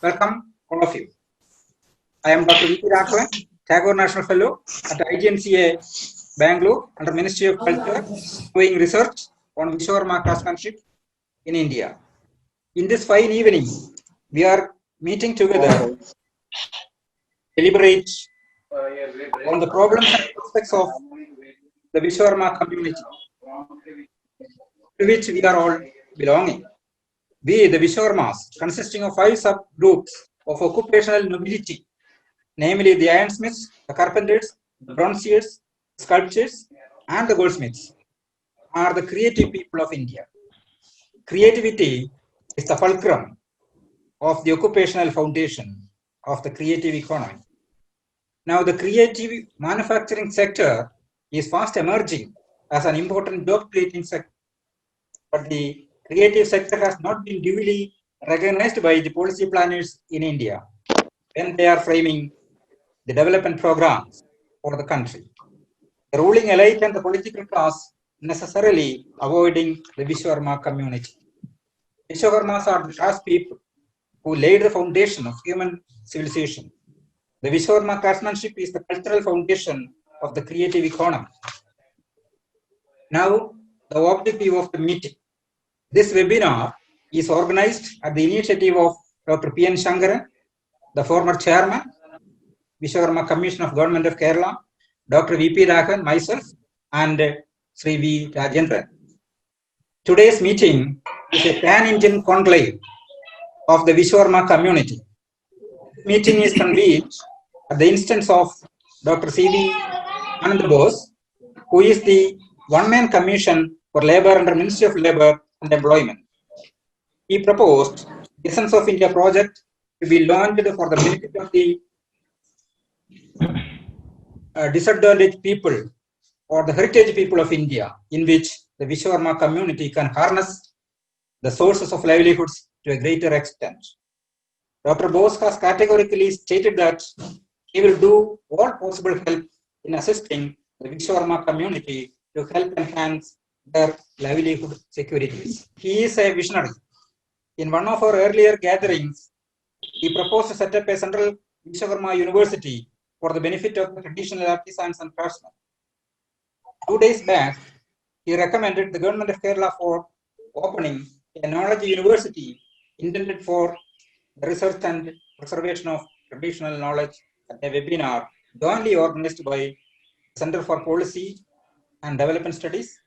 Welcome, all of you. I am Dr. Viswanathan, Tagore National Fellow at IGNCA Bangalore under Ministry of Culture, doing research on Viswakarma craftsmanship in India. In this fine evening, we are meeting together to deliberate on the problems and aspects of the Viswakarma community, to which we are all belonging. We, the Viswakarmas, consisting of 5 subgroups of occupational nobility, namely the ironsmiths, the carpenters, the bronziers, sculptors, and the goldsmiths, are the creative people of India. Creativity is the fulcrum of the occupational foundation of the creative economy. Now, the creative manufacturing sector is fast emerging as an important job creating sector, but the creative sector has not been duly recognized by the policy planners in India when they are framing the development programs for the country. The ruling elite and the political class necessarily avoiding the Viswakarma community. Viswakarmas are the class people who laid the foundation of human civilization. The Viswakarma craftsmanship is the cultural foundation of the creative economy. Now, the objective of the meeting. This webinar is organized at the initiative of Dr. P. N. Shankaran, the former chairman, Viswakarma Commission of Government of Kerala, Dr. V. P. Rajan, myself, and Sri V. Rajendran. Today's meeting is a pan-Indian conclave of the Viswakarma community. This meeting is convened at the instance of Dr. C. V. Anand Bose, who is the one-man commission for labor under Ministry of Labor and Employment. He proposed the Essence of India project to be launched for the benefit of the disadvantaged people or the heritage people of India, in which the Viswakarma community can harness the sources of livelihoods to a greater extent. Dr. Bose has categorically stated that he will do all possible help in assisting the Viswakarma community to help enhance their livelihood securities. He is a visionary. In one of our earlier gatherings, he proposed to set up a central Viswakarma university for the benefit of the traditional artisans and craftsmen. 2 days back, he recommended the government of Kerala for opening a knowledge university intended for the research and preservation of traditional knowledge at a webinar jointly organized by Center for Policy and Development Studies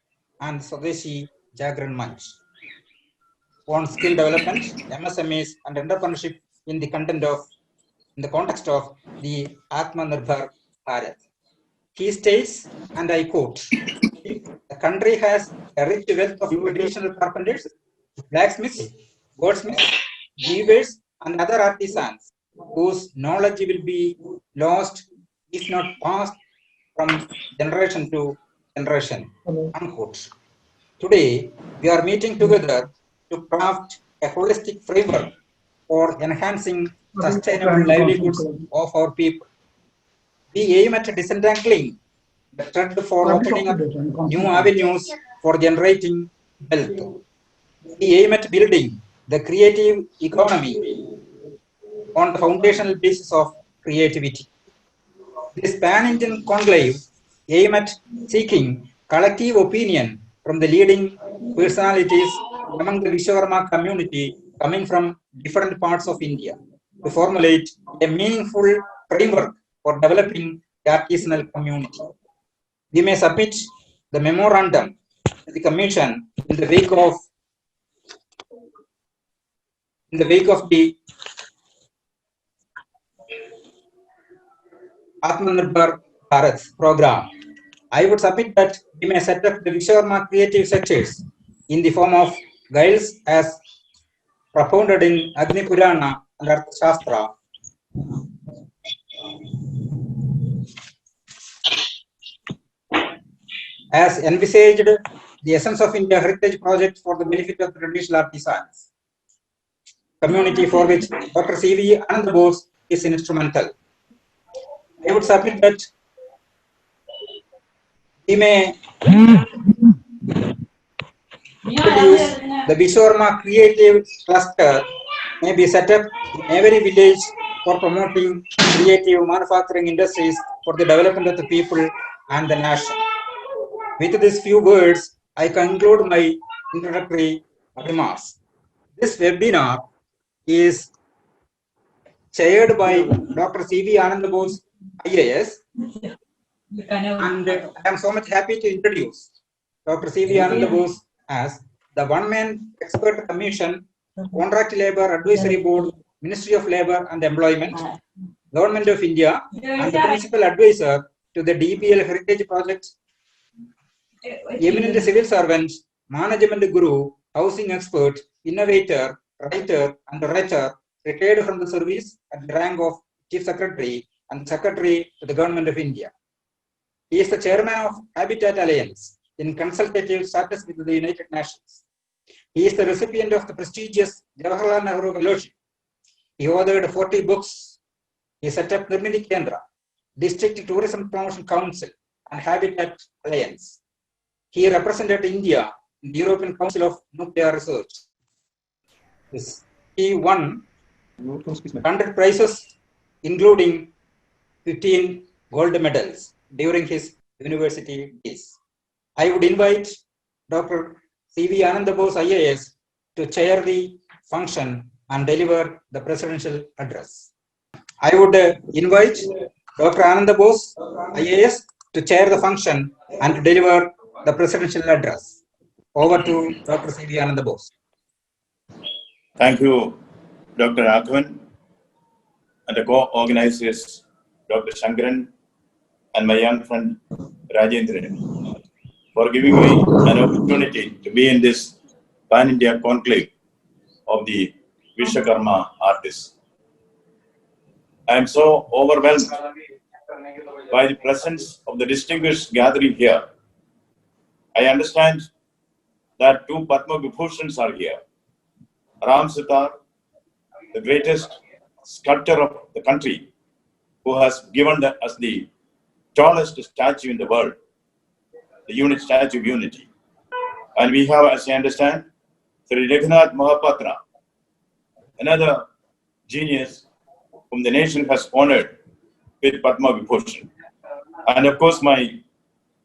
and Swadeshi Jagran Manch on skill development, MSMEs, and entrepreneurship in the context of the Atmanirbhar Bharat. He states, and I quote, "The country has a rich wealth of traditional carpenters, blacksmiths, goldsmiths, weavers, and other artisans whose knowledge will be lost if not passed from generation to generation." Unquote. Today, we are meeting together to craft a holistic framework for enhancing sustainable livelihoods of our people. We aim at disentangling the thread for opening up new avenues for generating wealth. We aim at building the creative economy on the foundational basis of creativity. This pan-Indian conclave aim at seeking collective opinion from the leading personalities among the Viswakarma community coming from different parts of India to formulate a meaningful framework for developing the artisanal community. We may submit the memorandum to the Commission in the wake of the Atmanirbhar Bharat program. I would submit that we may set up the Viswakarma creative sectors in the form of guilds as propounded in Agni Purana and Arthashastra, as envisaged the Essence of India Heritage Project for the benefit of the traditional artisans community, for which Dr. C. V. Anand Bose is instrumental. I would submit that we may introduce the Viswakarma Creative Cluster may be set up in every village for promoting creative manufacturing industries for the development of the people and the nation. With these few words, I conclude my introductory remarks. This webinar is chaired by Dr. C.V. Anand Bose, IAS, and I am so much happy to introduce Dr. C.V. Anand Bose as the one-man expert commission, Contract Labour Advisory Board, Ministry of Labour and Employment, Government of India, and the principal advisor to the DPL Heritage Project, eminent civil servant, management guru, housing expert, innovator, writer, and orator, retired from the service at the rank of Chief Secretary and Secretary to the Government of India. He is the chairman of Habitat Alliance in consultative status with the United Nations. He is the recipient of the prestigious Jawaharlal Nehru Fellowship. He authored 40 books. He set up Nirmiti Kendra, District Tourism Promotion Council, and Habitat Alliance. He represented India in the European Council of Nuclear Research. He won 100 prizes, including 15 gold medals during his university days. I would invite Dr. C.V. Anand Bose, IAS, to chair the function and deliver the presidential address. I would invite Dr. Anand Bose, IAS, to chair the function and to deliver the presidential address. Over to Dr. C.V. Anand Bose. Thank you, Dr. Raghavan, and the co-organizers, Dr. Shankaran, and my young friend Rajendran, for giving me an opportunity to be in this pan-India conclave of the Viswakarma artists. I am so overwhelmed by the presence of the distinguished gathering here. I understand that 2 Padma Vibhushans are here. Ram Sitar, the greatest sculptor of the country, who has given us the tallest statue in the world, the Statue of Unity. And we have, as I understand, Sri Raghunath Mahapatra, another genius whom the nation has honored with Padma Vibhushan. And of course, my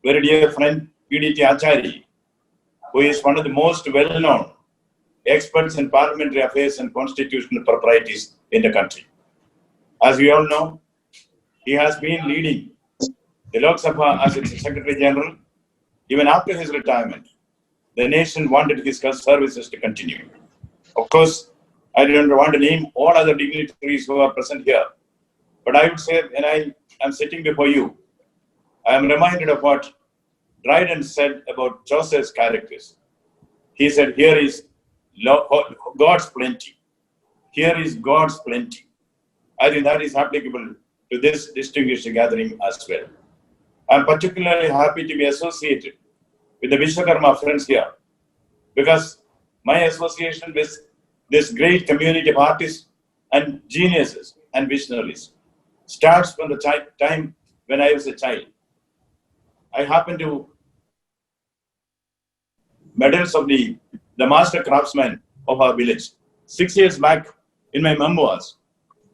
very dear friend, P.D.T. Acharya, who is one of the most well-known experts in parliamentary affairs and constitutional proprieties in the country. As we all know, he has been leading the Lok Sabha as its Secretary General. Even after his retirement, the nation wanted his services to continue. Of course, I don't want to name all other dignitaries who are present here, but I would say, when I am sitting before you, I am reminded of what Dryden said about Joseph's characters. He said, here is God's plenty. Here is God's plenty. I think that is applicable to this distinguished gathering as well. I am particularly happy to be associated with the Viswakarma friends here, because my association with this great community of artists and geniuses and visionaries starts from the time when I was a child. I happened to medals of the master craftsman of our village. 6 years back in my memoirs,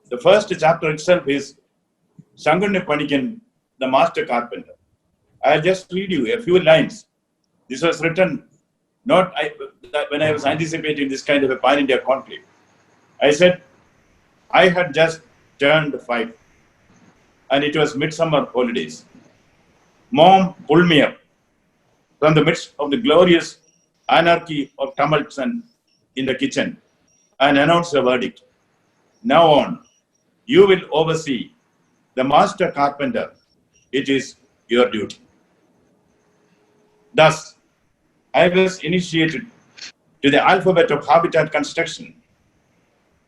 the first chapter itself is Shangunne Panikan, the master carpenter. I'll just read you a few lines. This was written not when I was anticipating this kind of a pan-India conflict. I said, I had just turned 5 and it was midsummer holidays. Mom pulled me up from the midst of the glorious anarchy of tumults and in the kitchen and announced a verdict. Now on, you will oversee the master carpenter. It is your duty. Thus, I was initiated to the alphabet of habitat construction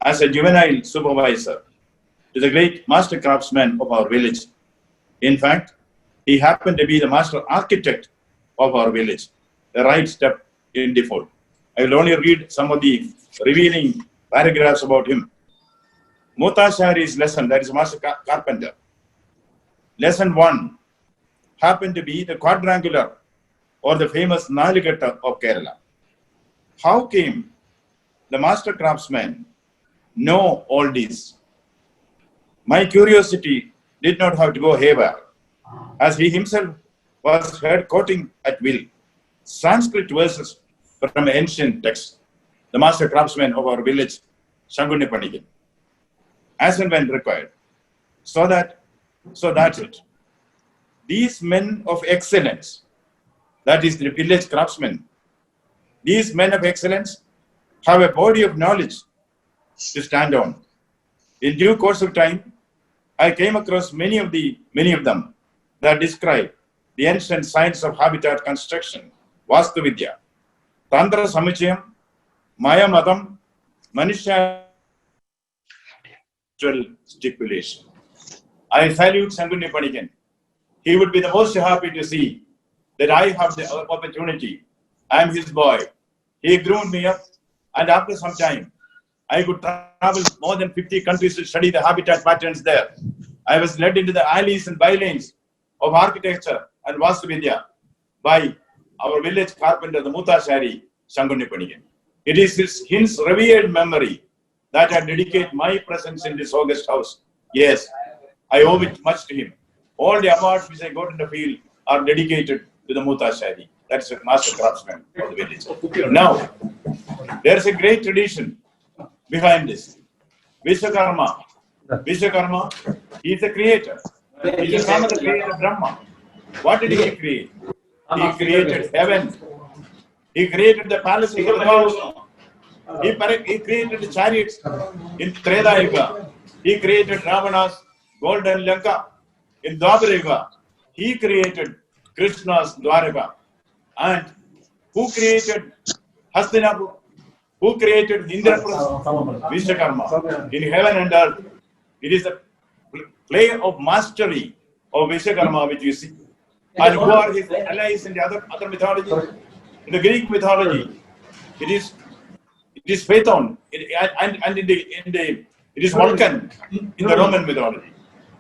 as a juvenile supervisor to the great master craftsman of our village. In fact, he happened to be the master architect of our village, the right step in default. I will only read some of the revealing paragraphs about him. Mutashari's lesson, that is master carpenter. Lesson 1 happened to be the quadrangular or the famous Nalikatta of Kerala. How came the master craftsman know all this. My curiosity did not have to go haywire, as he himself was heard quoting at will Sanskrit verses from ancient texts, the master craftsman of our village, Shanguni Panikin, as and when required. So that's it. These men of excellence, that is the village craftsmen, these men of excellence have a body of knowledge to stand on. In due course of time, I came across many of them that describe the ancient science of habitat construction, Vastu Vidya, Tantra Samuchayam, Maya Madam, Manisha stipulation. I salute Shanguni Panikan. He would be the most happy to see that I have the opportunity. I am his boy. He groomed me up, and after some time, I could travel more than 50 countries to study the habitat patterns there. I was led into the alleys and bylanes of architecture and Vastu Vidya by our village carpenter, the Mutashari, Shanguni Panikan. It is his revered memory that I dedicate my presence in this august house. Yes, I owe it much to him. All the awards which I got in the field are dedicated to the Mutashari. That's a master craftsman of the village. Now, there's a great tradition behind this. Viswakarma. Viswakarma, he is the creator. He is the son of the creator Brahma. What did he create? He created heaven. He created the palaces of the gods. He created the chariots in Treta Yuga. He created Ravana's golden Lanka in Dwapara Yuga. He created Krishna's Dwaraka. And who created Hastinapur? Who created Indraprastha? Viswakarma. In heaven and earth, it is the play of mastery of Viswakarma which you see. And who are his allies in the other mythology? In the Greek mythology, it is Phaethon, and it is Vulcan in the Roman mythology.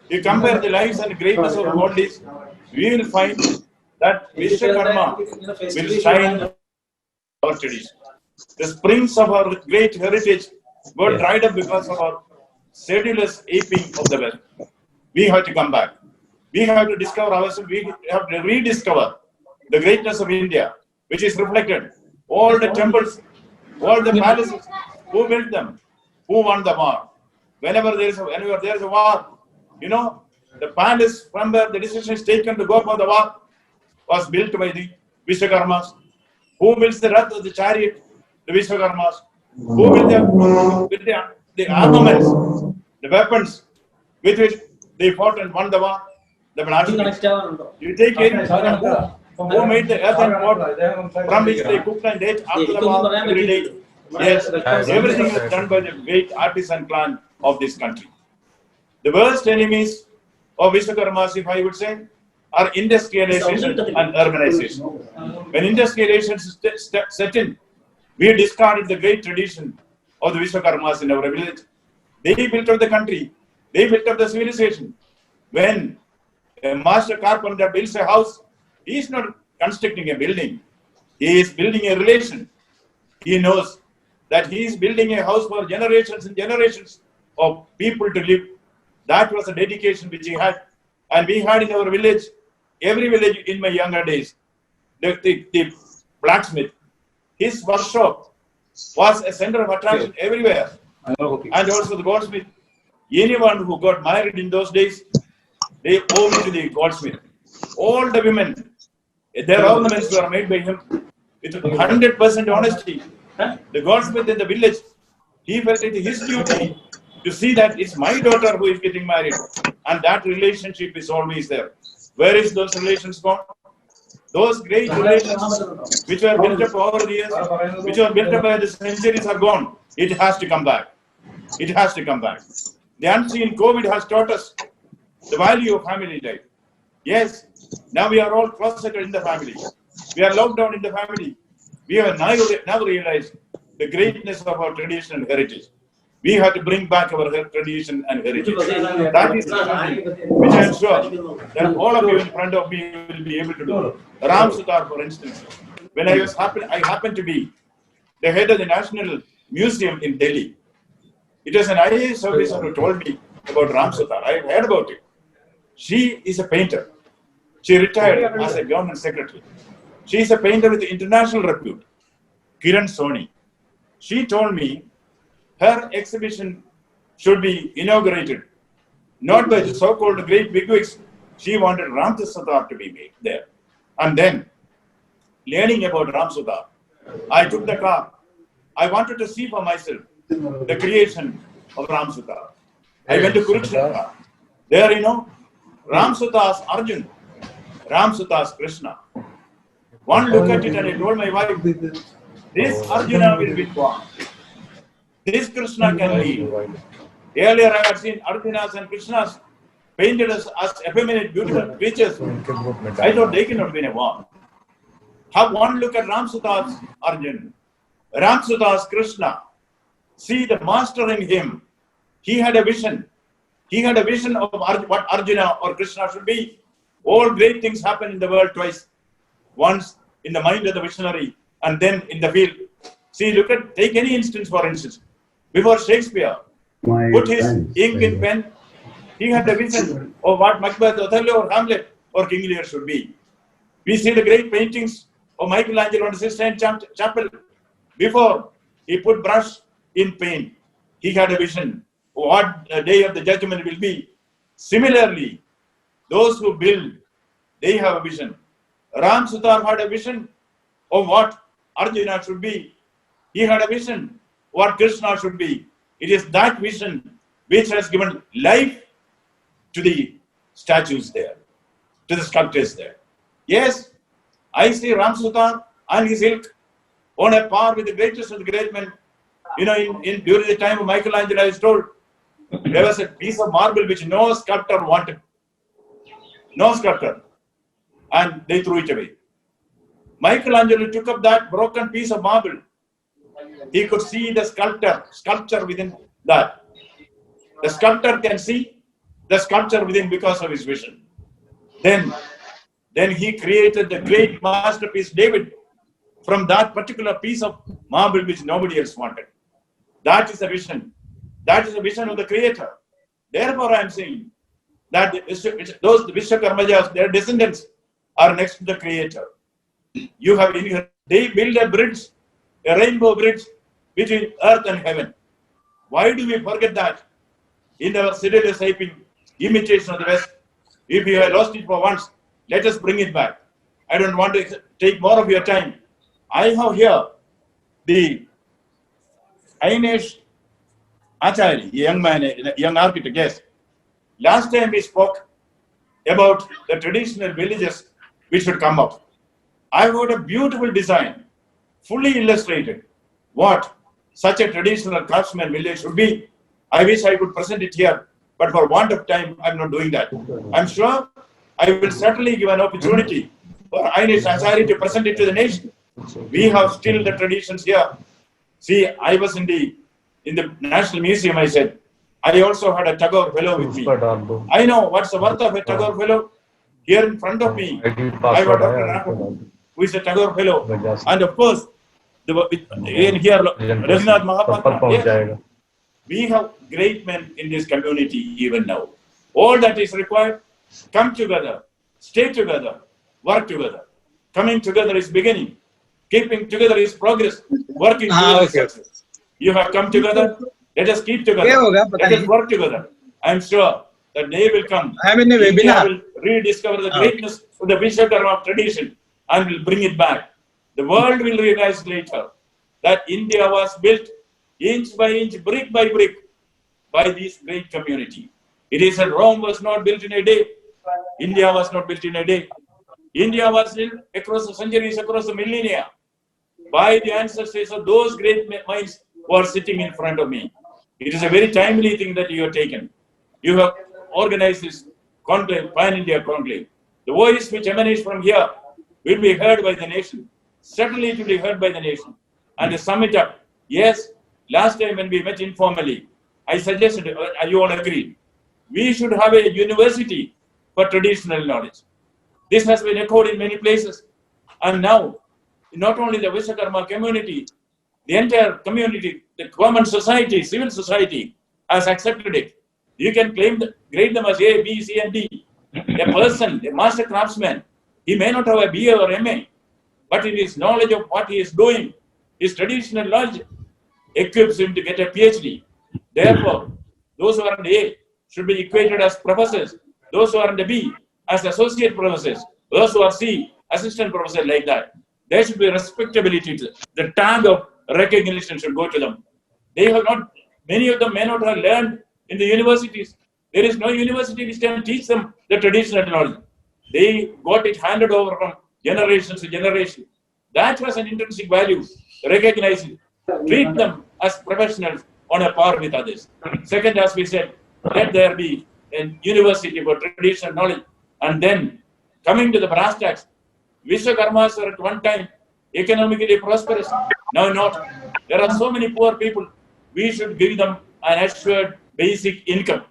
You compare the lives and greatness of all these, we will find that Viswakarma will shine our tradition. The springs of our great heritage got dried up because of our sedulous aping of the West. We have to come back. We have to discover ourselves. We have to rediscover the greatness of India, which is reflected. All the temples, all the palaces, who built them? Who won the war? Whenever there is a war, the palace from where the decision is taken to go for the war was built by the Viswakarmas. Who builds the rath of the chariot? The Viswakarmas. Who built the armaments, the weapons with which they fought and won the war? The blacksmiths. You take it, who made the earthen pot from which they cooked and ate after the war every day? Yes, everything is done by the great artisan clan of this country. The worst enemies of Viswakarmas, if I would say, are industrialization and urbanization. When industrialization set in, we discarded the great tradition of the Viswakarmas in our village. They built up the country. They built up the civilization. When a master carpenter builds a house, he is not constructing a building. He is building a relation. He knows that he is building a house for generations and generations of people to live. That was a dedication which he had. And we had in our village, every village in my younger days, the blacksmith, his workshop was a center of attraction everywhere. And also the goldsmith. Anyone who got married in those days, they owe it to the goldsmith. All the women, their ornaments were made by him with 100% honesty. The goldsmith in the village, he felt it his duty to see that it's my daughter who is getting married. And that relationship is always there. Where is those relations gone? Those great relations which were built up over the years, which were built up by the centuries are gone. It has to come back. It has to come back. The unseen COVID has taught us the value of family life. Yes, now we are all closeted in the family. We are locked down in the family. We have now realized the greatness of our tradition and heritage. We have to bring back our tradition and heritage. That is something which I am sure that all of you in front of me will be able to do. Ram Sutar, for instance, when I happened to be the head of the National Museum in Delhi. It was an IAS officer who told me about Ram Sutar. I heard about it. She is a painter. She retired as a government secretary. She is a painter with international repute. Kiran Soni. She told me her exhibition should be inaugurated not by the so-called great bigwigs. She wanted Ram Sutar to be made there. And then, learning about Ram Sutar, I took the car. I wanted to see for myself the creation of Ram Sutar. I went to Kurukshetra. There, Ram Sutar's Arjun, Ram Sutar's Krishna. One look at it and I told my wife, this Arjuna will be born. This Krishna can lead. Earlier I had seen Arjunas and Krishnas painted as effeminate, beautiful creatures. I thought they cannot be one. Have one look at Ram Sutar's Arjun, Ram Sutar's Krishna. See the master in him. He had a vision. He had a vision of what Arjuna or Krishna should be. All great things happen in the world twice. Once in the mind of the visionary and then in the field. See, take any instance for instance. Before Shakespeare put his ink in pen, he had a vision of what Macbeth, Othello or Hamlet or King Lear should be. We see the great paintings of Michelangelo on the Sistine Chapel. Before he put brush in paint, he had a vision of what the day of the judgment will be. Similarly, those who build, they have a vision. Ram Sutar had a vision of what Arjuna should be. He had a vision what Krishna should be. It is that vision which has given life to the statues there, to the sculptures there. Yes, I see Ram Sutar and his ilk on a par with the greatest of the great men. During the time of Michelangelo, I was told, there was a piece of marble which no sculptor wanted. No sculptor. And they threw it away. Michelangelo took up that broken piece of marble. He could see the sculpture within that. The sculptor can see the sculpture within because of his vision. Then he created the great masterpiece David from that particular piece of marble which nobody else wanted. That is the vision. That is the vision of the Creator. Therefore, I am saying that those Viswakarmas, their descendants, are next to the Creator. They build a bridge, a rainbow bridge between earth and heaven. Why do we forget that? In our stereotyping imitation of the West, if you have lost it for once, let us bring it back. I don't want to take more of your time. I have here the Ainesh Acharya, young man, young architect, yes. Last time we spoke about the traditional villages which should come up. I got a beautiful design, fully illustrated, what such a traditional craftsman village should be. I wish I could present it here, but for want of time, I'm not doing that. I'm sure I will certainly give an opportunity for Ainesh Acharya to present it to the nation. We have still the traditions here. See, I was in the National Museum, I said. I also had a Tagore fellow with me. I know what's the worth of a Tagore fellow. Here in front of me, I have Dr. Raghavan, who is a Tagore fellow. And of course, in here, Rajendran Mahapatra. Yes. We have great men in this community even now. All that is required, come together, stay together, work together. Coming together is beginning. Keeping together is progress. Working together is success. You have come together. Let us keep together. Let us work together. I am sure that day will come. India will rediscover the greatness of the Viswakarma tradition and will bring it back. The world will realize later that India was built inch by inch, brick by brick by this great community. It is that Rome was not built in a day. India was not built in a day. India was built across the centuries, across the millennia by the ancestors of those great minds who are sitting in front of me. It is a very timely thing that you have taken. You have organized this conclave, Pan-India conclave. The voice which emanates from here will be heard by the nation. Certainly it will be heard by the nation. And to sum it up, yes, last time when we met informally, I suggested, you all agreed, we should have a university for traditional knowledge. This has been echoed in many places. And now, not only the Viswakarma community, The entire community, the common society, civil society has accepted it. You can grade them as A, B, C, and D. A person, a master craftsman, he may not have a BA or MA, but in his knowledge of what he is doing, his traditional knowledge equips him to get a PhD. Therefore, those who are in the A should be equated as professors. Those who are in the B as associate professors. Those who are C, assistant professor, like that. There should be respectability. The tag of recognition should go to them. They have not, many of them may not have learned in the universities. There is no university which can teach them the traditional knowledge. They got it handed over from generation to generation. That was an intrinsic value. Recognize it. Treat them as professionals on a par with others. Second, as we said, let there be a university for traditional knowledge. And then, coming to the brass tacks, Viswakarmas were at one time economically prosperous. Now not. There are so many poor people. We should give them an assured basic income.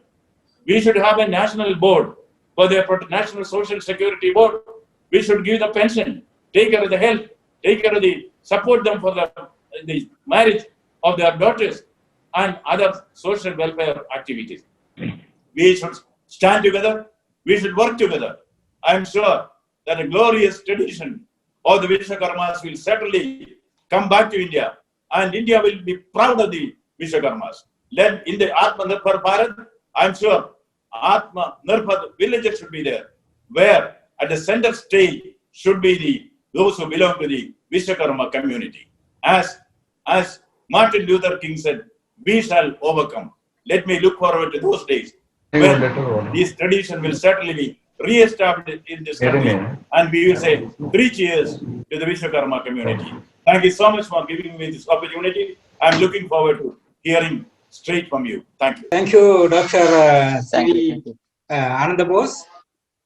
We should have a national board for their national social security board. We should give them pension, take care of the health, take care of support them for the marriage of their daughters and other social welfare activities. We should stand together. We should work together. I am sure that a glorious tradition of the Viswakarmas will certainly come back to India, and India will be proud of the Viswakarmas. Led in the Atma Nirbhar Bharat, I am sure Atma Nirbhar villages should be there, where at the center stage should be those who belong to the Viswakarma community. As Martin Luther King said, we shall overcome. Let me look forward to those days when this tradition will certainly be re-established in this country, and we will say 3 cheers to the Viswakarma community. Thank you so much for giving me this opportunity. I'm looking forward to hearing straight from you. Thank you. Thank you, Dr. Ananda Bose,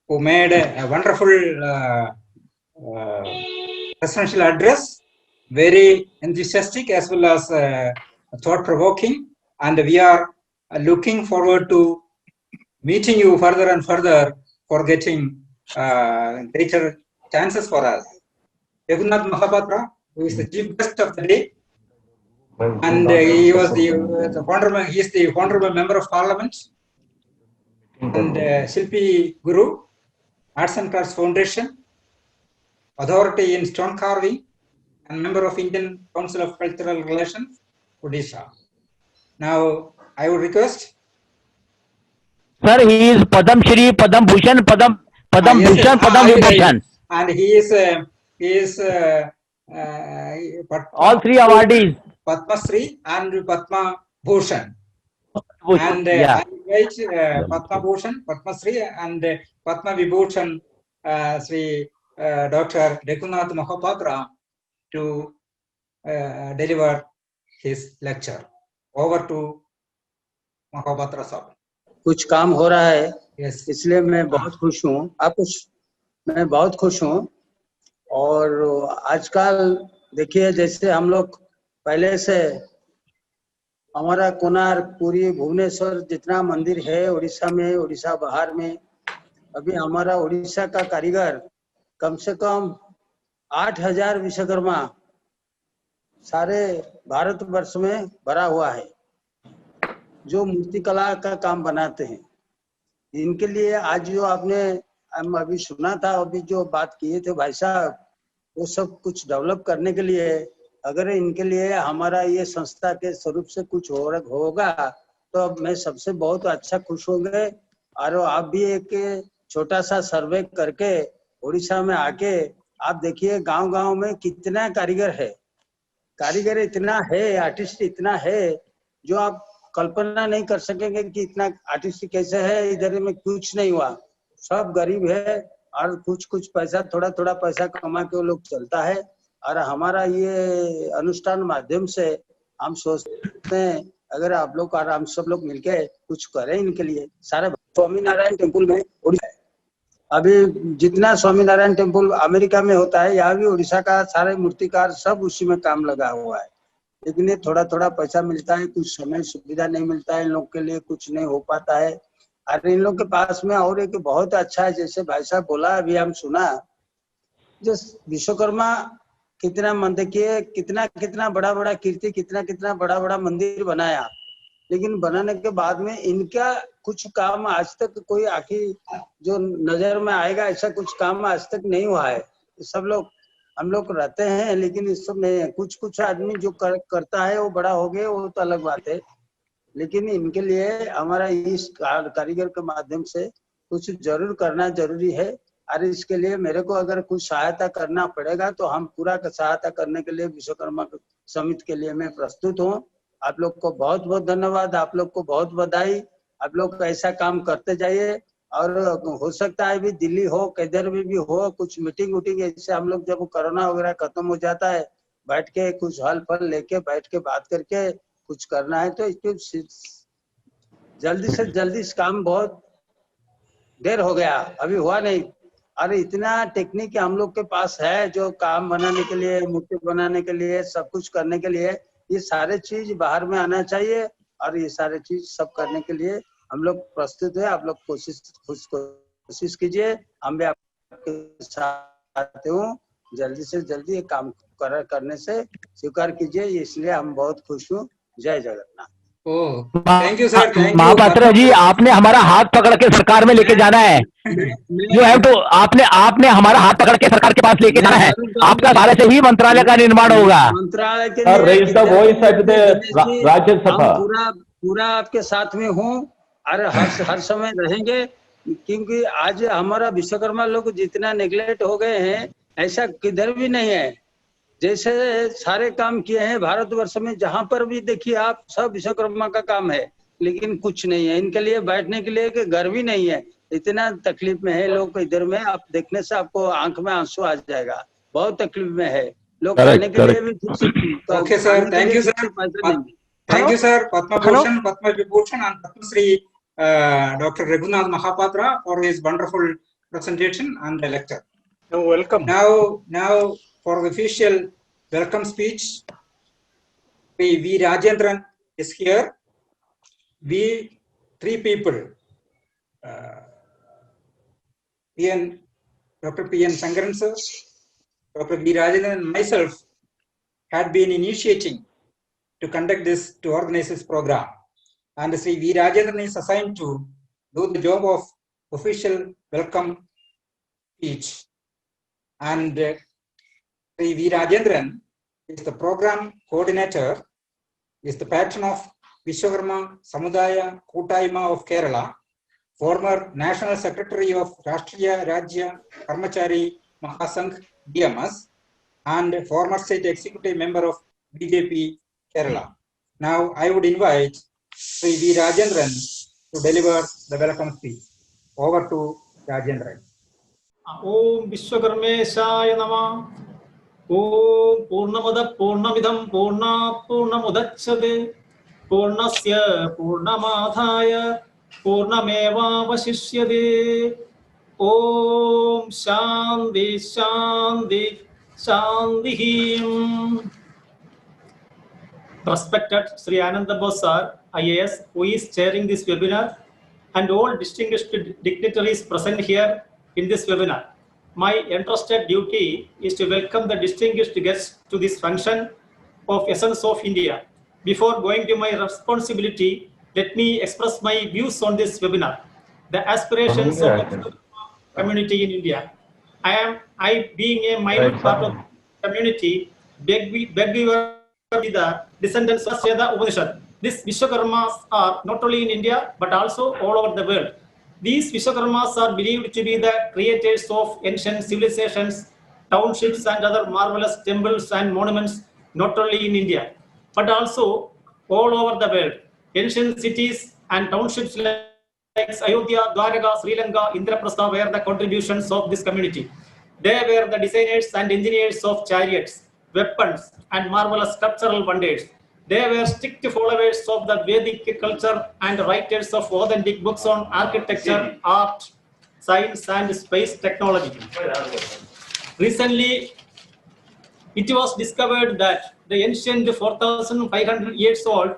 who made a wonderful presidential address, very enthusiastic as well as thought-provoking, and we are looking forward to meeting you further and further for getting greater chances for us. Raghunath Mahapatra, who is the chief guest of the day, and he was the honorable member of parliament, and Shilpi Guru, Arts and Crafts Foundation, authority in stone carving, and member of Indian Council of Cultural Relations, Odisha. Now, I would request. Sir, he is Padam Shri, Padam Bhushan, Padam Bhushan, Padam Vibhushan. And he is all three awardees. Padma Shri and Padma Bhushan. And yeah. I invite Padma Bhushan, Padma Shri and Padma Vibhushan Sri Dr. Raghunath Mahapatra to deliver his lecture. Over to Mahapatra Sahab. कुछ काम हो रहा है, yes. इसलिए मैं बहुत खुश हूँ। मैं बहुत खुश हूँ। और आजकल देखिए, जैसे हम लोग पहले से हमारा कोणार्क, पुरी, भुवनेश्वर जितना मंदिर है उड़ीसा में, उड़ीसा बाहर में, अभी हमारा उड़ीसा का कारीगर कम से कम 8000 विश्वकर्मा सारे भारतवर्ष में भरा हुआ है, जो मूर्ति कला का काम बनाते हैं। इनके लिए आज जो आपने अभी सुना था, अभी जो बात किए थे भाई साहब, वो सब कुछ डेवलप करने के लिए अगर इनके लिए हमारा ये संस्था के स्वरूप से कुछ होगा तो मैं सबसे बहुत अच्छा खुश होंगे। और आप भी एक छोटा सा सर्वे करके उड़ीसा में आके आप देखिए गांव-गांव में कितना कारीगर है, कारीगर इतना है, आर्टिस्ट इतना है जो आप कल्पना नहीं कर सकेंगे कि इतना आर्टिस्ट कैसे है। इधर में कुछ नहीं हुआ, सब गरीब है और कुछ पैसा, थोड़ा पैसा कमा के वो लोग चलता है। और हमारा ये अनुष्ठान माध्यम से हम सोचते हैं अगर आप लोग और हम सब लोग मिलके कुछ करें इनके लिए। सारे स्वामीनारायण टेम्पल में उड़ीसा, अभी जितना स्वामीनारायण टेम्पल अमेरिका में होता है, यहाँ भी उड़ीसा का सारे मूर्तिकार सब उसी में काम लगा हुआ है। लेकिन ये थोड़ा पैसा मिलता है, कुछ समय सुविधा नहीं मिलता है, इन लोग के लिए कुछ नहीं हो पाता है। और इन लोग के पास में और एक बहुत अच्छा है, जैसे भाई साहब बोला, अभी हम सुना, जो विश्वकर्मा कितना देखिए कितना कितना बड़ा बड़ा कीर्ति, कितना कितना बड़ा बड़ा मंदिर बनाया, लेकिन बनाने के बाद में इनका कुछ काम आज तक कोई आखिर जो नजर में आएगा ऐसा कुछ काम आज तक नहीं हुआ है। सब लोग हम लोग रहते हैं लेकिन इस सब नहीं है। कुछ कुछ आदमी जो करता है वो बड़ा हो गए, वो तो अलग बात है, लेकिन इनके लिए हमारा इस कारीगर के माध्यम से कुछ जरूर करना जरूरी है। और इसके लिए मेरे को अगर कुछ सहायता करना पड़ेगा तो हम पूरा सहायता करने के लिए विश्वकर्मा समिति के लिए मैं प्रस्तुत हूँ। आप लोग को बहुत बहुत धन्यवाद, आप लोग को बहुत बधाई। आप लोग ऐसा काम करते जाइए, और हो सकता है भी दिल्ली हो किधर भी हो कुछ मीटिंग वूटिंग ऐसे हम लोग जब कोरोना वगैरह खत्म हो जाता है बैठ के कुछ हल फल लेके बैठ के बात करके कुछ करना है तो इसको जल्दी से जल्दी इस काम बहुत देर हो गया, अभी हुआ नहीं। अरे इतना टेक्निक हम लोग के पास है जो काम बनाने के लिए, मूर्ति बनाने के लिए, सब कुछ करने के लिए, ये सारे चीज बाहर में आना चाहिए। और ये सारे चीज सब करने के लिए हम लोग प्रस्तुत है। आप लोग कोशिश कीजिए, हम भी आपके साथ हूँ। जल्दी से जल्दी ये काम करने से स्वीकार कीजिए, इसलिए हम बहुत खुश हूँ। जय Jagannath. Thank you sir, thank you. Mahapatra ji, आपने हमारा हाथ पकड़ के सरकार में लेके जाना है। यू हैव टू, आपने हमारा हाथ पकड़ के सरकार के पास लेके जाना है। आपका सहारे से ही मंत्रालय का निर्माण होगा। मंत्रालय के लिए राज्यसभा पूरा आपके साथ में हूँ और हर समय रहेंगे, क्योंकि आज हमारा विश्वकर्मा लोग जितना नेग्लेक्ट हो गए हैं ऐसा किधर भी नहीं है। जैसे सारे काम किए हैं भारतवर्ष में, जहां पर भी देखिए आप सब विश्वकर्मा का काम है, लेकिन कुछ नहीं है इनके लिए बैठने के लिए, घर भी नहीं है। इतना तकलीफ में है लोग इधर में, आप देखने से आपको आंख में आंसू आ जाएगा। बहुत तकलीफ में है लोग, खाने के लिए भी। Okay sir, thank you sir, thank you sir. Padma Bhushan, Padma Vibhushan and Padma Shri Dr. Raghunath Mahapatra for his wonderful presentation and lecture. Welcome. Now for the official welcome speech, V. Rajendran is here. We three people, Dr. P.N. Shankaran sir, Dr. V. Rajendran and myself had been initiating to conduct this, to organize this program. And Sri V. Rajendran is assigned to do the job of official welcome speech. And Sri V. Rajendran is the program coordinator, is the patron of Viswakarma Samudaya Kootayama of Kerala, former National Secretary of Rashtriya Rajya Karmachari Mahasangh DMS, and former State Executive Member of BJP Kerala. Now I would invite Sri V. Rajendran to deliver the welcome speech. Over to Rajendran. Om Vishwakarmesaya Namah. Om Purnamada Purnamidam Purnat Purnamudachyate Purnasya Purnamadhaya Purnameva Vasishyate. Om Shanti Shanti Shanti. Respected Sri Ananda Bose Sir, IAS, who is chairing this webinar, and all distinguished dignitaries present here in this webinar. My entrusted duty is to welcome the distinguished guests to this function of Essence of India. Before going to my responsibility, let me express my views on this webinar. The aspirations of the community in India. I being a minor part of the community, beg you be the descendants of Veda Upanishad. These Vishwakarmas are not only in India but also all over the world. These Vishwakarmas are believed to be the creators of ancient civilizations, townships and other marvelous temples and monuments, not only in India but also all over the world. Ancient cities and townships like Ayodhya, Dwaraka, Sri Lanka, Indraprastha were the contributions of this community. They were the designers and engineers of chariots, weapons and marvelous sculptural wonders. They were strict followers of the Vedic culture and writers of authentic books on architecture, art, science and space technology. Recently, it was discovered that the ancient 4,500 years old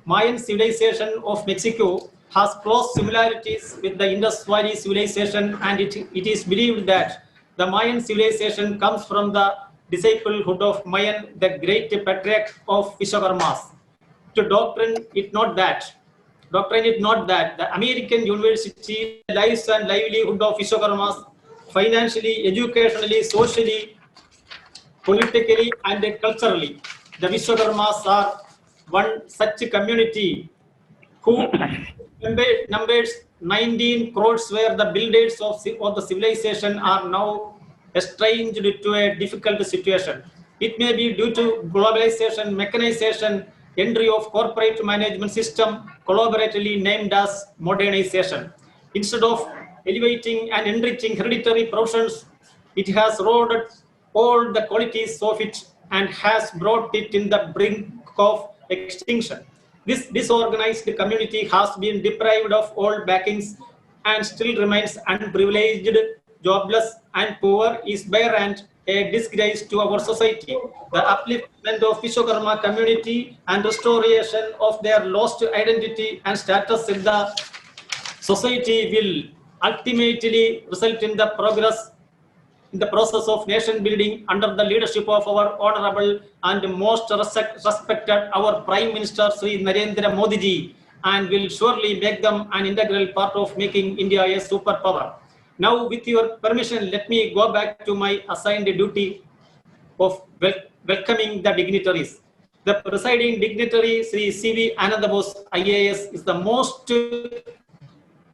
Mayan civilization of Mexico has close similarities with the Indus Valley civilization, and it is believed that the Mayan civilization comes from the disciplehood of Mayan, the great patriarch of Viswakarmas. To doctrine it not that. The American university lives and livelihood of Viswakarmas, financially, educationally, socially, politically, and culturally. The Viswakarmas are one such community who numbers 19 crores, where the builders of the civilization are now estranged to a difficult situation. It may be due to globalization, mechanization, entry of corporate management system, collaboratively named as modernization. Instead of elevating and enriching hereditary professions, it has eroded all the qualities of it and has brought it in the brink of extinction. This disorganized community has been deprived of all backings and still remains unprivileged, jobless, and poor, is bare and a disgrace to our society. The upliftment of Viswakarma community and restoration of their lost identity and status in the society will ultimately result in the progress in the process of nation building under the leadership of our honorable and most respected our Prime Minister Sri Narendra Modi ji, and will surely make them an integral part of making India a superpower. Now, with your permission, let me go back to my assigned duty of welcoming the dignitaries. The presiding dignitary, Sri C.V. Ananda Bose, IAS, is the most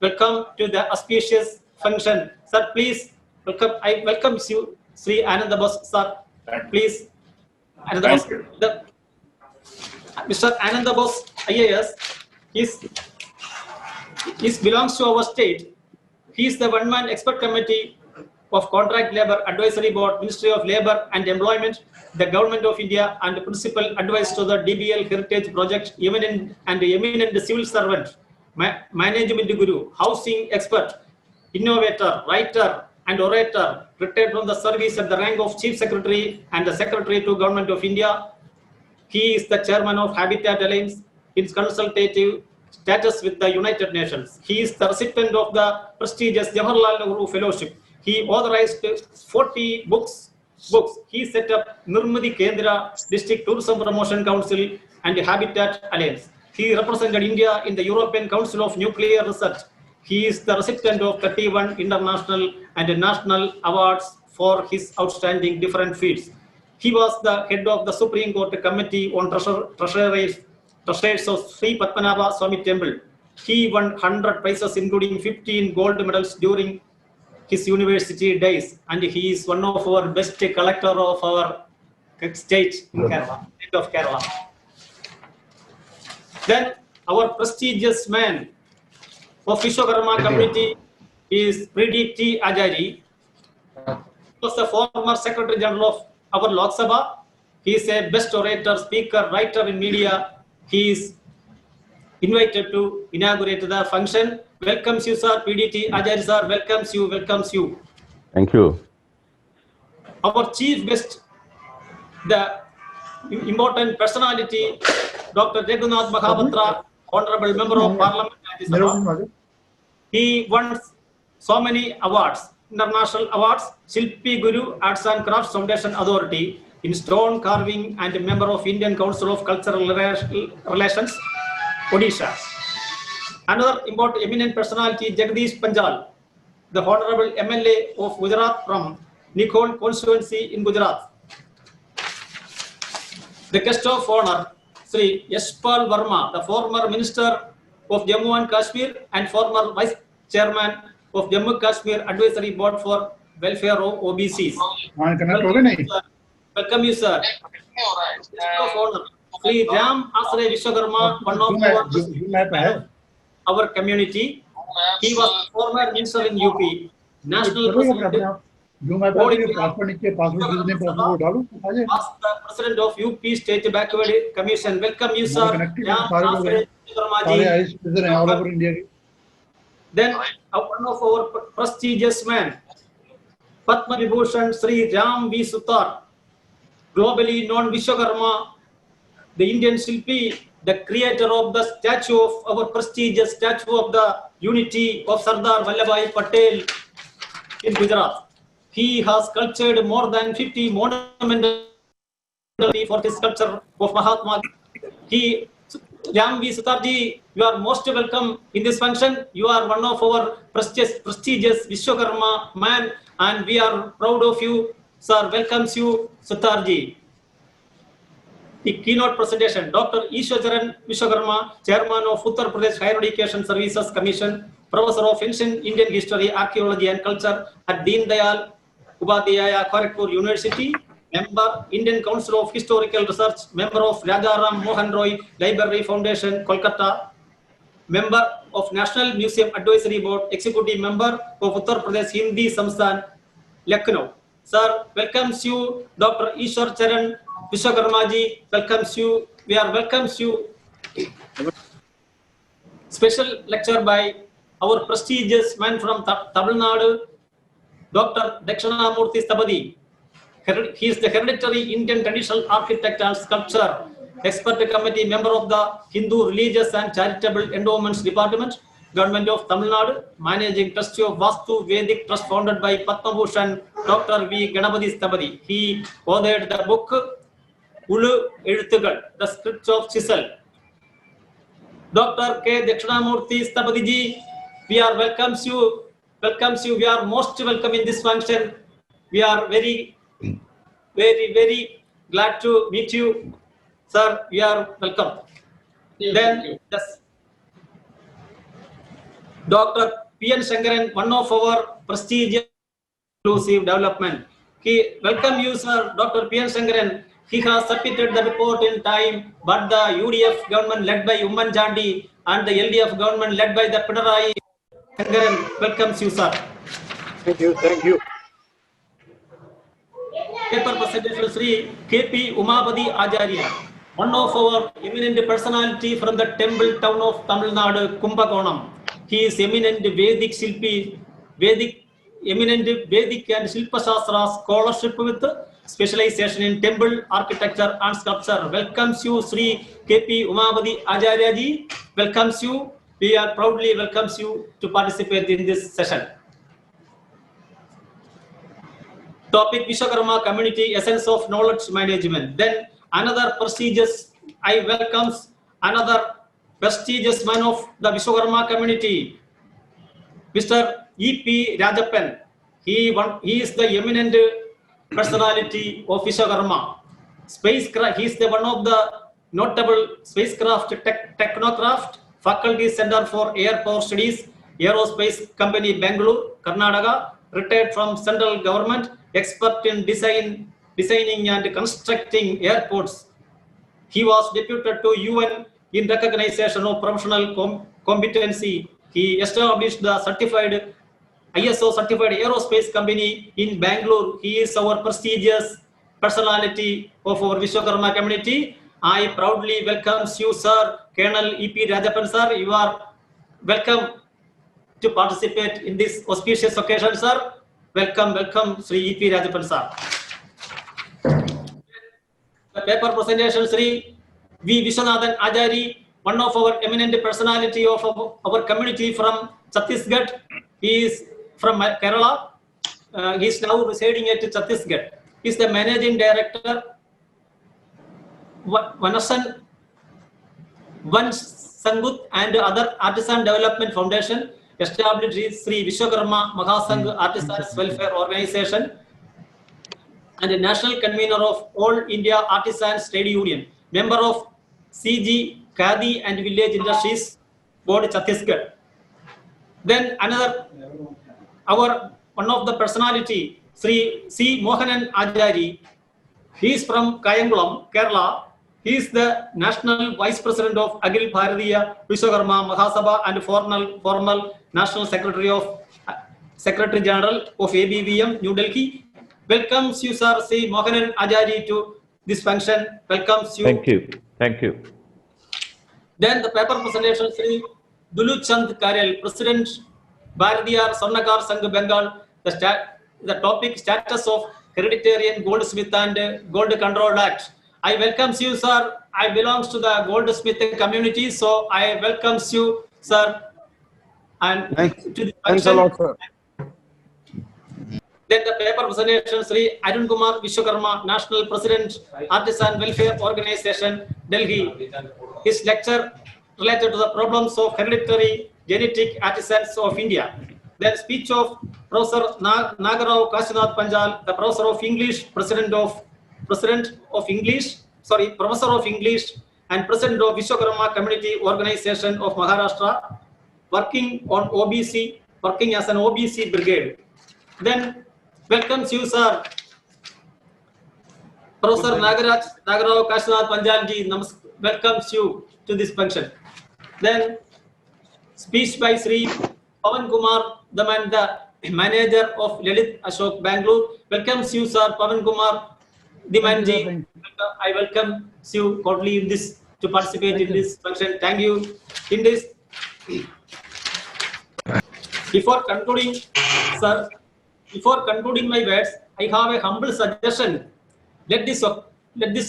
welcome to the auspicious function. Sir, please welcome. I welcome you, Sri Ananda Bose, sir. Please, Ananda Bose. Mr. Ananda Bose, IAS, belongs to our state. He is the one-man expert committee of Contract Labour Advisory Board, Ministry of Labour and Employment, the Government of India, and principal advisor to the DBL Heritage Project, eminent civil servant, management guru, housing expert, innovator, writer, and orator, retired from the service at the rank of Chief Secretary and the Secretary to Government of India. He is the chairman of Habitat Alliance in consultative status with the United Nations. He is the recipient of the prestigious Jawaharlal Nehru Fellowship. He authorized 40 books. He set up Nirmadi Kendra District Tourism Promotion Council and Habitat Alliance. He represented India in the European Council of Nuclear Research. He is the recipient of 31 international and national awards for his outstanding different fields. He was the head of the Supreme Court Committee on Treasures of Sri Padmanabha Swami Temple. He won 100 prizes, including 15 gold medals during his university days, and he is one of our best collector of our state in Kerala, state of Kerala. Then our prestigious man of Viswakarma community is Pradip T. Ajari. He was the former Secretary General of our Lok Sabha. He is a best orator, speaker, writer in media. He is invited to inaugurate the function. Welcomes you, sir. PDT Ajari, sir, welcomes you. Thank you. Our chief guest, the important personality, Dr. Jagannath Mahapatra, Honorable Member of Parliament. He won so many awards, international awards, Shilpi Guru, Arts and Crafts Foundation Authority in stone carving, and a member of Indian Council of Cultural Relations, Odisha. Another important eminent personality, Jagdish Panjal, the Honorable MLA of Gujarat from Nikon constituency in Gujarat. The guest of honor, Sri Yashpal Verma, the former Minister of Jammu and Kashmir and former Vice Chairman of Jammu Kashmir Advisory Board for Welfare of OBCs. Welcome you, sir. Guest of honor, Sri Ram Asre Viswakarma, one of our community. He was former minister in UP, national president. Was the president of UP State Backward Commission. Welcome you, sir. Then one of our prestigious men, Padma Vibhushan Sri Ram V. Sutar, globally known Viswakarma, the Indian Shilpi, the creator of the statue of our prestigious statue of the unity of Sardar Vallabhbhai Patel in Gujarat. He has sculptured more than 50 monumental for his sculpture of Mahatma. He, Jamvi Sutarji, you are most welcome in this function. You are one of our prestigious Viswakarma man, and we are proud of you. Sir, welcomes you, Sutarji. The keynote presentation, Dr. Ishwaran Viswakarma, Chairman of Uttar Pradesh Higher Education Services Commission, Professor of Ancient Indian History, Archaeology and Culture at Deen Dayal Upadhyaya, Kharagpur University, member, Indian Council of Historical Research, member of Rajaram Mohan Roy Library Foundation, Kolkata, member of National Museum Advisory Board, executive member of Uttar Pradesh Hindi Samsthan, Lucknow. Sir, welcomes you, Dr. Ishwar Charan Viswakarma ji, welcomes you. We are welcomes you. Special lecture by our prestigious man from Tamil Nadu, Dr. Dakshinamurthy Stabadi. He is the hereditary Indian traditional architect and sculptor, expert committee member of the Hindu Religious and Charitable Endowments Department, Government of Tamil Nadu, managing trustee of Vastu Vedic Trust founded by Padma Bhushan Dr. V. Ganapathy Stabadi. He authored the book Ulu Ezhuthugal, the Scripts of Chisel. Dr. K. Dakshinamurthy Stabadi ji, we are welcomes you. We are most welcome in this function. We are very glad to meet you, sir. We are welcome. Then yes, Dr. P.N. Shankaran, one of our prestigious inclusive development. He welcome you, sir. Dr. P.N. Shankaran. He has submitted the report in time, but the UDF government led by Umman Chandi and the LDF government led by the Pinarayi Shankaran welcomes you, sir. Thank you. Thank you. Paper presentation Sri K.P. Umabadi Acharya, one of our eminent personality from the temple town of Tamil Nadu, Kumbakonam. He is eminent Vedic Shilpi, eminent Vedic and Shilpa Shastra scholarship with specialization in temple architecture and sculpture. Welcomes you, Sri K.P. Umabadi Acharya ji. Welcomes you. We are proudly welcomes you to participate in this session. Topic Viswakarma community essence of knowledge management. Then another prestigious, I welcomes another prestigious man of the Viswakarma community, Mr. E.P. Rajappan. He is the eminent personality of Viswakarma. Spacecraft, he is the one of the notable spacecraft technocraft, Faculty Center for Air Power Studies, Aerospace Company, Bangalore, Karnataka, retired from central government, expert in designing and constructing airports. He was deputed to UN in recognition of professional competency. He established the ISO certified aerospace company in Bangalore. He is our prestigious personality of our Viswakarma community. I proudly welcomes you, sir, Colonel E.P. Rajappan, sir. You are welcome to participate in this auspicious occasion, sir. Welcome, Sri E.P. Rajappan, sir. The paper presentation, Sri V. Viswanathan Ajari, one of our eminent personality of our community from Chhattisgarh. He is from Kerala. He is now residing at Chhattisgarh. He is the managing director, Vanasan Sangut and other Artisan Development Foundation, established Sri Viswakarma Mahasangh Artisans Welfare Organization, and a national convener of All India Artisans Trade Union, member of CG Khadi and Village Industries Board, Chhattisgarh. Then another, one of the personality, Sri C. Mohanan Ajari. He is from Kayangulam, Kerala. He is the National Vice President of Akhil Bharatiya Viswakarma Mahasabha and formal National Secretary General of ABVM, New Delhi. Welcomes you, sir, Sri Mohanan Ajari, to this function. Welcomes you. Thank you. Thank you. Then the paper presentation, Sri Dulu Chand Karel, President Bharatiyar Swarnakar Sangh Bengal. The topic status of Hereditarian Goldsmith and Gold Control Act. I welcomes you, sir. I belongs to the goldsmith community, so I welcomes you, sir. And Thanks a lot, sir. Then the paper presentation, Sri Arun Kumar Viswakarma, National President, Artisan Welfare Organization, Delhi. His lecture related to the problems of hereditary genetic artisans of India. Then speech of Professor Nagarao Kashinath Panjal, the Professor of English, Professor of English and President of Viswakarma Community Organization of Maharashtra, working as an OBC brigade. Then welcomes you, sir, Professor Nagarao Kashinath Panjalji welcomes you to this function. Then speech by Sri Pavan Kumar, the manager of Lalit Ashok Bangalore, welcomes you, sir, Pavan Kumar, the Manji. I welcome you cordially in this to participate in this function. Thank you. In this, before concluding, sir, before concluding my words, I have a humble suggestion. Let this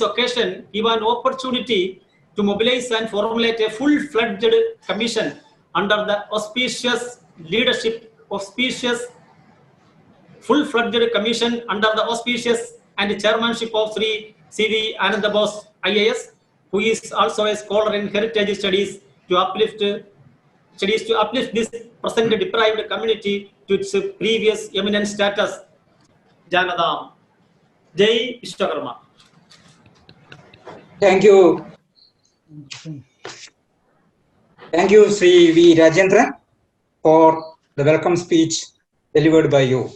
occasion give an opportunity to mobilize and formulate a full-fledged commission under the auspicious leadership of full-fledged commission under the auspicious and chairmanship of Sri C.V. Ananda Bose, IAS, who is also a scholar in heritage studies to uplift this present deprived community to its previous eminent status. Janadam. Jai Viswakarma. Thank you. Thank you, Sri V. Rajendran, for the welcome speech delivered by you.